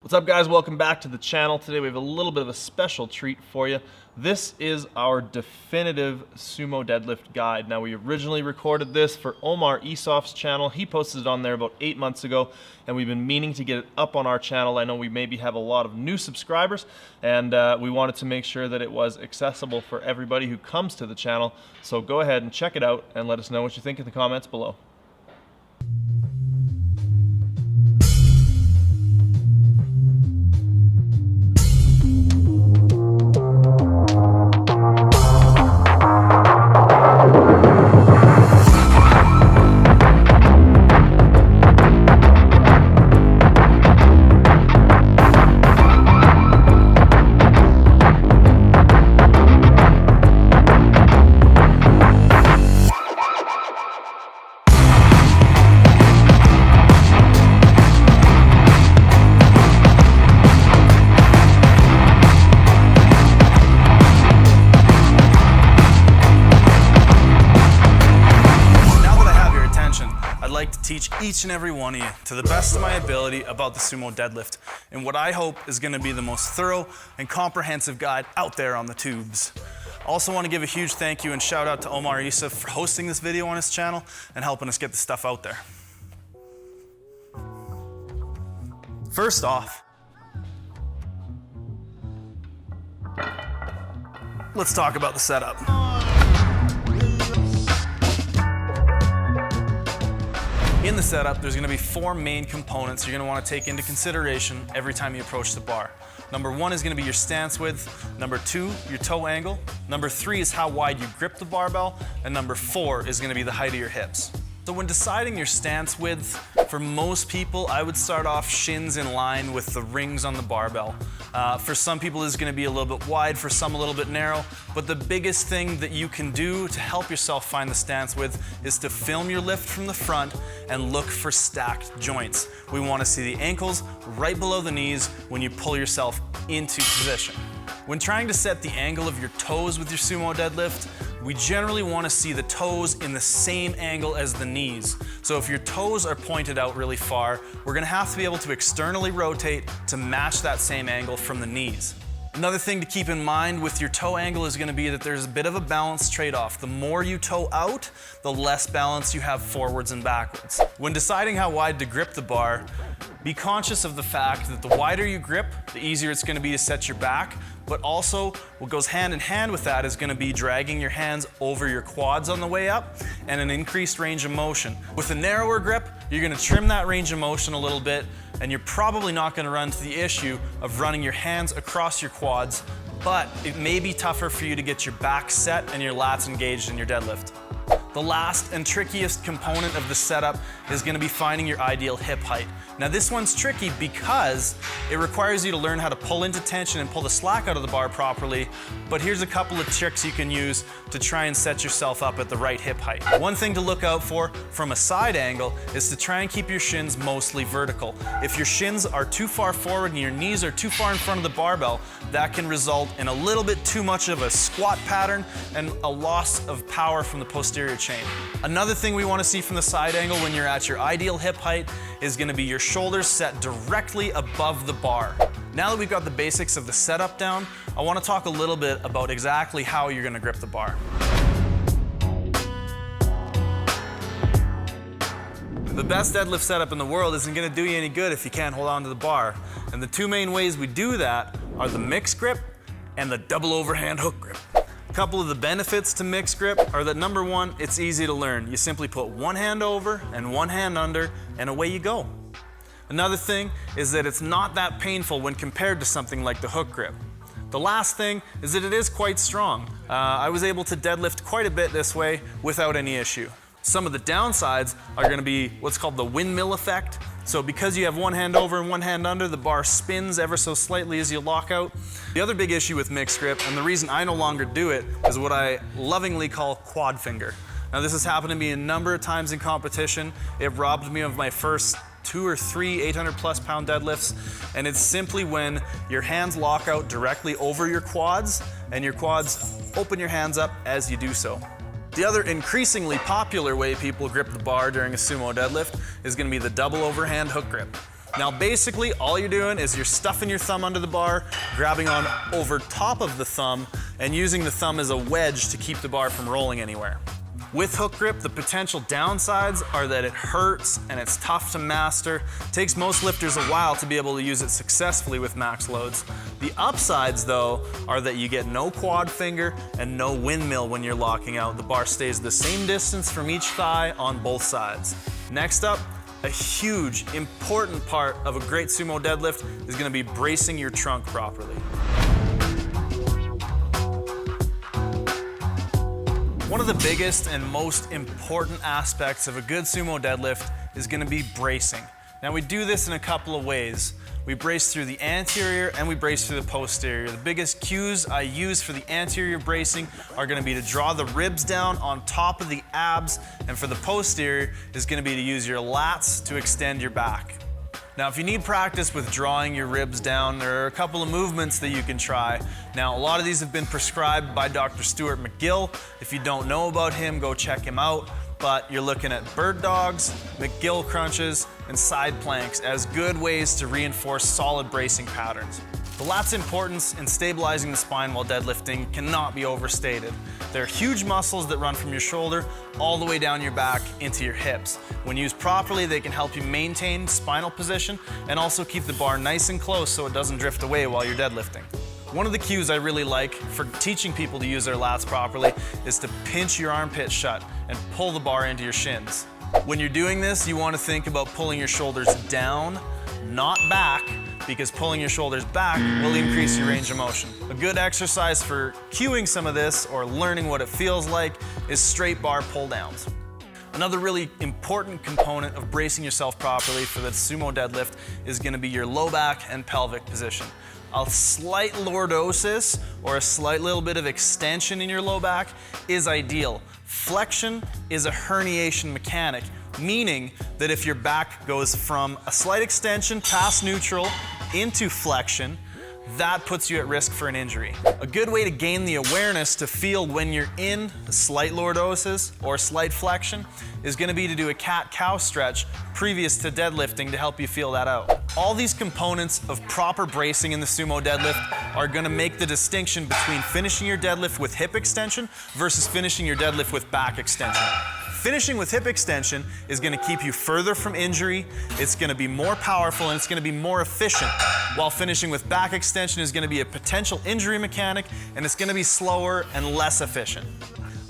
What's up, guys? Welcome back to the channel. Today we have a little bit of a special treat for you. This is our definitive sumo deadlift guide. Now, we originally recorded this for Omar Isof's channel. He posted it on there about 8 months ago, and we've been meaning to get it up on our channel. I know we maybe have a lot of new subscribers, and we wanted to make sure that it was accessible for everybody who comes to the channel. So go ahead and check it out and let us know what you think in the comments below. To teach each and every one of you to the best of my ability about the sumo deadlift and what I hope is going to be the most thorough and comprehensive guide out there on the tubes. Also want to give a huge thank you and shout out to Omar Isof for hosting this video on his channel and helping us get the stuff out there. First off, let's talk about the setup. In the setup, there's going to be 4 main components you're going to want to take into consideration every time you approach the bar. Number 1 is going to be your stance width. Number 2, your toe angle. Number 3 is how wide you grip the barbell. And number 4 is going to be the height of your hips. So when deciding your stance width, for most people, I would start off shins in line with the rings on the barbell. For some people, this is going to be a little bit wide, for some a little bit narrow. But the biggest thing that you can do to help yourself find the stance width is to film your lift from the front and look for stacked joints. We want to see the ankles right below the knees when you pull yourself into position. When trying to set the angle of your toes with your sumo deadlift, we generally want to see the toes in the same angle as the knees. So if your toes are pointed out really far, we're going to have to be able to externally rotate to match that same angle from the knees. Another thing to keep in mind with your toe angle is going to be that there's a bit of a balance trade-off. The more you toe out, the less balance you have forwards and backwards. When deciding how wide to grip the bar, be conscious of the fact that the wider you grip, the easier it's going to be to set your back, but also what goes hand in hand with that is going to be dragging your hands over your quads on the way up and an increased range of motion. With a narrower grip, you're going to trim that range of motion a little bit, and you're probably not going to run into the issue of running your hands across your quads, but it may be tougher for you to get your back set and your lats engaged in your deadlift. The last and trickiest component of the setup is going to be finding your ideal hip height. Now, this one's tricky because it requires you to learn how to pull into tension and pull the slack out of the bar properly, but here's a couple of tricks you can use to try and set yourself up at the right hip height. One thing to look out for from a side angle is to try and keep your shins mostly vertical. If your shins are too far forward and your knees are too far in front of the barbell, that can result in a little bit too much of a squat pattern and a loss of power from the posterior chain. Another thing we want to see from the side angle when you're at your ideal hip height is going to be your shoulders set directly above the bar. Now that we've got the basics of the setup down, I want to talk a little bit about exactly how you're going to grip the bar. The best deadlift setup in the world isn't going to do you any good if you can't hold on to the bar. And the 2 main ways we do that are the mixed grip and the double overhand hook grip. A couple of the benefits to mixed grip are that number 1, it's easy to learn. You simply put one hand over and one hand under, and away you go. Another thing is that it's not that painful when compared to something like the hook grip. The last thing is that it is quite strong. I was able to deadlift quite a bit this way without any issue. Some of the downsides are going to be what's called the windmill effect. So because you have one hand over and one hand under, the bar spins ever so slightly as you lock out. The other big issue with mixed grip, and the reason I no longer do it, is what I lovingly call quad finger. Now, this has happened to me a number of times in competition. It robbed me of my first 2 or 3 800+ pound deadlifts, and it's simply when your hands lock out directly over your quads and your quads open your hands up as you do so. The other increasingly popular way people grip the bar during a sumo deadlift is going to be the double overhand hook grip. Now basically all you're doing is you're stuffing your thumb under the bar, grabbing on over top of the thumb, and using the thumb as a wedge to keep the bar from rolling anywhere. With hook grip, the potential downsides are that it hurts and it's tough to master. It takes most lifters a while to be able to use it successfully with max loads. The upsides though are that you get no quad finger and no windmill when you're locking out. The bar stays the same distance from each thigh on both sides. Next up, a huge, important part of a great sumo deadlift is gonna be bracing your trunk properly. One of the biggest and most important aspects of a good sumo deadlift is gonna be bracing. Now we do this in a couple of ways. We brace through the anterior and we brace through the posterior. The biggest cues I use for the anterior bracing are gonna be to draw the ribs down on top of the abs, and for the posterior is gonna be to use your lats to extend your back. Now, if you need practice with drawing your ribs down, there are a couple of movements that you can try. Now, a lot of these have been prescribed by Dr. Stuart McGill. If you don't know about him, go check him out. But you're looking at bird dogs, McGill crunches, and side planks as good ways to reinforce solid bracing patterns. The lats' importance in stabilizing the spine while deadlifting cannot be overstated. They're huge muscles that run from your shoulder all the way down your back into your hips. When used properly, they can help you maintain spinal position and also keep the bar nice and close so it doesn't drift away while you're deadlifting. One of the cues I really like for teaching people to use their lats properly is to pinch your armpit shut and pull the bar into your shins. When you're doing this, you want to think about pulling your shoulders down, not back, because pulling your shoulders back will increase your range of motion. A good exercise for cueing some of this or learning what it feels like is straight bar pull downs. Another really important component of bracing yourself properly for the sumo deadlift is going to be your low back and pelvic position. A slight lordosis or a slight little bit of extension in your low back is ideal. Flexion is a herniation mechanic, meaning that if your back goes from a slight extension past neutral into flexion, that puts you at risk for an injury. A good way to gain the awareness to feel when you're in a slight lordosis or slight flexion is going to be to do a cat-cow stretch previous to deadlifting to help you feel that out. All these components of proper bracing in the sumo deadlift are going to make the distinction between finishing your deadlift with hip extension versus finishing your deadlift with back extension. Finishing with hip extension is going to keep you further from injury, it's going to be more powerful, and it's going to be more efficient. While finishing with back extension is going to be a potential injury mechanic, and it's going to be slower and less efficient.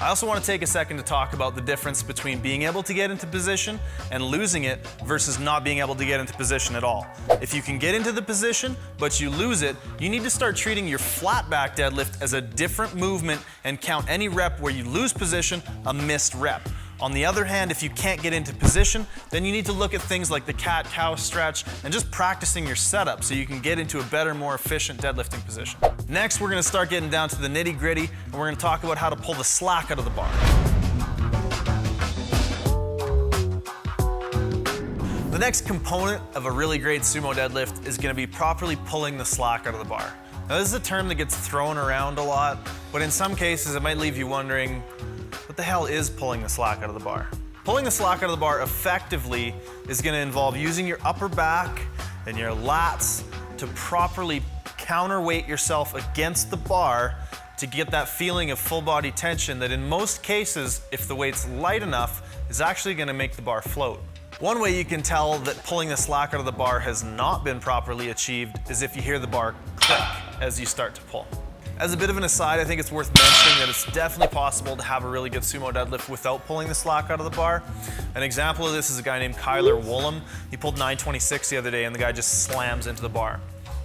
I also want to take a second to talk about the difference between being able to get into position and losing it versus not being able to get into position at all. If you can get into the position, but you lose it, you need to start treating your flat back deadlift as a different movement and count any rep where you lose position a missed rep. On the other hand, if you can't get into position, then you need to look at things like the cat-cow stretch and just practicing your setup so you can get into a better, more efficient deadlifting position. Next, we're gonna start getting down to the nitty-gritty, and we're gonna talk about how to pull the slack out of the bar. The next component of a really great sumo deadlift is gonna be properly pulling the slack out of the bar. Now, this is a term that gets thrown around a lot, but in some cases it might leave you wondering, what the hell is pulling the slack out of the bar? Pulling the slack out of the bar effectively is going to involve using your upper back and your lats to properly counterweight yourself against the bar to get that feeling of full body tension that in most cases, if the weight's light enough, is actually going to make the bar float. One way you can tell that pulling the slack out of the bar has not been properly achieved is if you hear the bar click as you start to pull. As a bit of an aside, I think it's worth mentioning that it's definitely possible to have a really good sumo deadlift without pulling the slack out of the bar. An example of this is a guy named Kyler Woolham. He pulled 926 the other day and the guy just slams into the bar.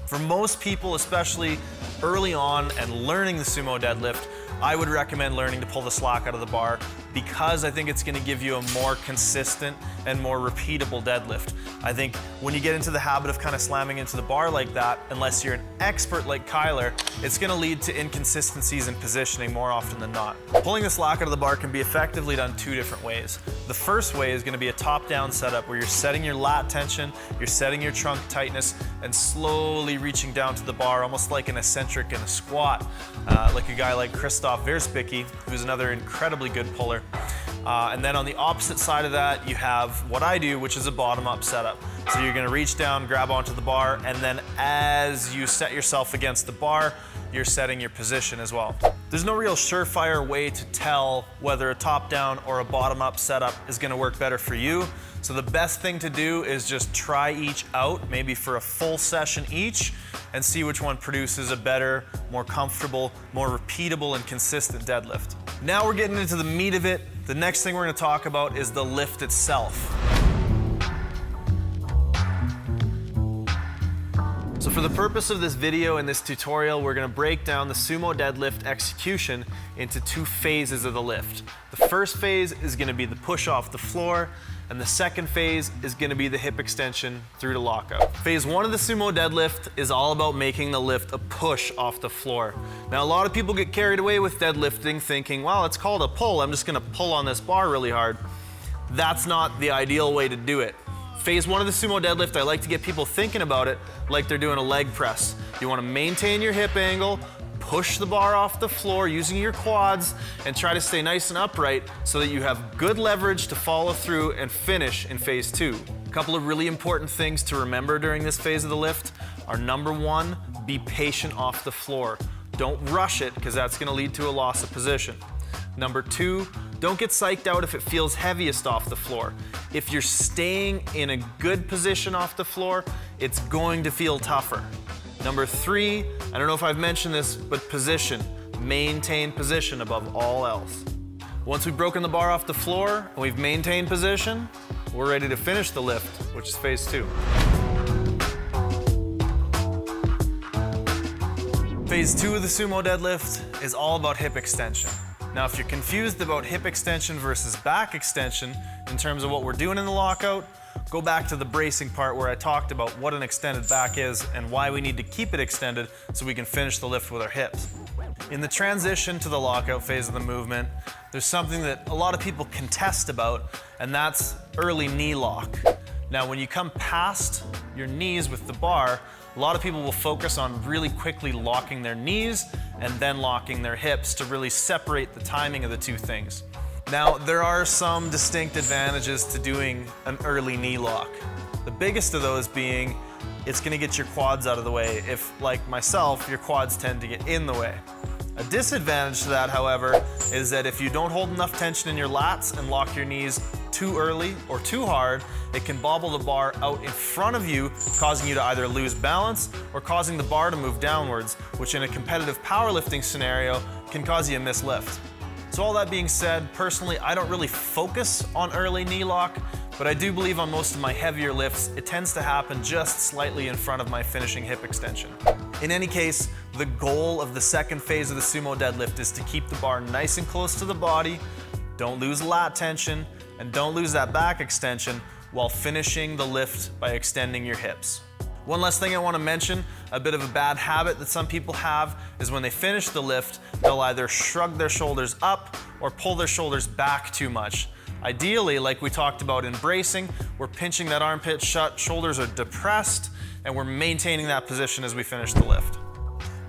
For most people, especially early on and learning the sumo deadlift, I would recommend learning to pull the slack out of the bar because I think it's going to give you a more consistent and more repeatable deadlift. I think when you get into the habit of kind of slamming into the bar like that, unless you're an expert like Kyler, it's going to lead to inconsistencies in positioning more often than not. Pulling the slack out of the bar can be effectively done two different ways. The first way is going to be a top-down setup where you're setting your lat tension, you're setting your trunk tightness, and slowly reaching down to the bar, almost like an eccentric in a squat, like a guy like Krzysztof Wierzbicki, who's another incredibly good puller. And then on the opposite side of that, you have what I do, which is a bottom-up setup. So you're gonna reach down, grab onto the bar, and then as you set yourself against the bar, you're setting your position as well. There's no real surefire way to tell whether a top-down or a bottom-up setup is gonna work better for you. So the best thing to do is just try each out, maybe for a full session each, and see which one produces a better, more comfortable, more repeatable and consistent deadlift. Now we're getting into the meat of it. The next thing we're gonna talk about is the lift itself. So for the purpose of this video and this tutorial, we're gonna break down the sumo deadlift execution into 2 phases of the lift. The first phase is gonna be the push off the floor, and the second phase is gonna be the hip extension through to lockout. Phase 1 of the sumo deadlift is all about making the lift a push off the floor. Now, a lot of people get carried away with deadlifting thinking, well, it's called a pull. I'm just gonna pull on this bar really hard. That's not the ideal way to do it. Phase 1 of the sumo deadlift, I like to get people thinking about it like they're doing a leg press. You wanna maintain your hip angle, push the bar off the floor using your quads, and try to stay nice and upright so that you have good leverage to follow through and finish in phase 2. A couple of really important things to remember during this phase of the lift are: number 1, be patient off the floor. Don't rush it, because that's gonna lead to a loss of position. Number 2, don't get psyched out if it feels heaviest off the floor. If you're staying in a good position off the floor, it's going to feel tougher. Number 3, I don't know if I've mentioned this, but position. Maintain position above all else. Once we've broken the bar off the floor and we've maintained position, we're ready to finish the lift, which is phase 2. Phase 2 of the sumo deadlift is all about hip extension. Now, if you're confused about hip extension versus back extension in terms of what we're doing in the lockout, go back to the bracing part where I talked about what an extended back is and why we need to keep it extended so we can finish the lift with our hips. In the transition to the lockout phase of the movement, there's something that a lot of people contest about, and that's early knee lock. Now, when you come past your knees with the bar, a lot of people will focus on really quickly locking their knees and then locking their hips to really separate the timing of the 2 things. Now, there are some distinct advantages to doing an early knee lock. The biggest of those being, it's gonna get your quads out of the way if, like myself, your quads tend to get in the way. A disadvantage to that, however, is that if you don't hold enough tension in your lats and lock your knees too early or too hard, it can bobble the bar out in front of you, causing you to either lose balance or causing the bar to move downwards, which in a competitive powerlifting scenario can cause you a missed lift. So all that being said, personally, I don't really focus on early knee lock, but I do believe on most of my heavier lifts, it tends to happen just slightly in front of my finishing hip extension. In any case, the goal of the second phase of the sumo deadlift is to keep the bar nice and close to the body, don't lose lat tension, and don't lose that back extension while finishing the lift by extending your hips. One last thing I want to mention, a bit of a bad habit that some people have is when they finish the lift, they'll either shrug their shoulders up or pull their shoulders back too much. Ideally, like we talked about in bracing, we're pinching that armpit shut, shoulders are depressed, and we're maintaining that position as we finish the lift.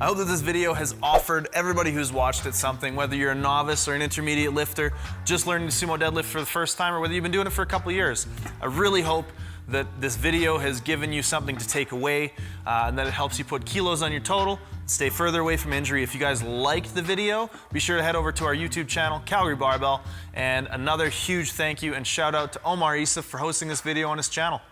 I hope that this video has offered everybody who's watched it something, whether you're a novice or an intermediate lifter, just learning to sumo deadlift for the first time, or whether you've been doing it for a couple of years. I really hope that this video has given you something to take away and that it helps you put kilos on your total, stay further away from injury. If you guys liked the video, be sure to head over to our YouTube channel, Calgary Barbell, and another huge thank you and shout out to Omar Issa for hosting this video on his channel.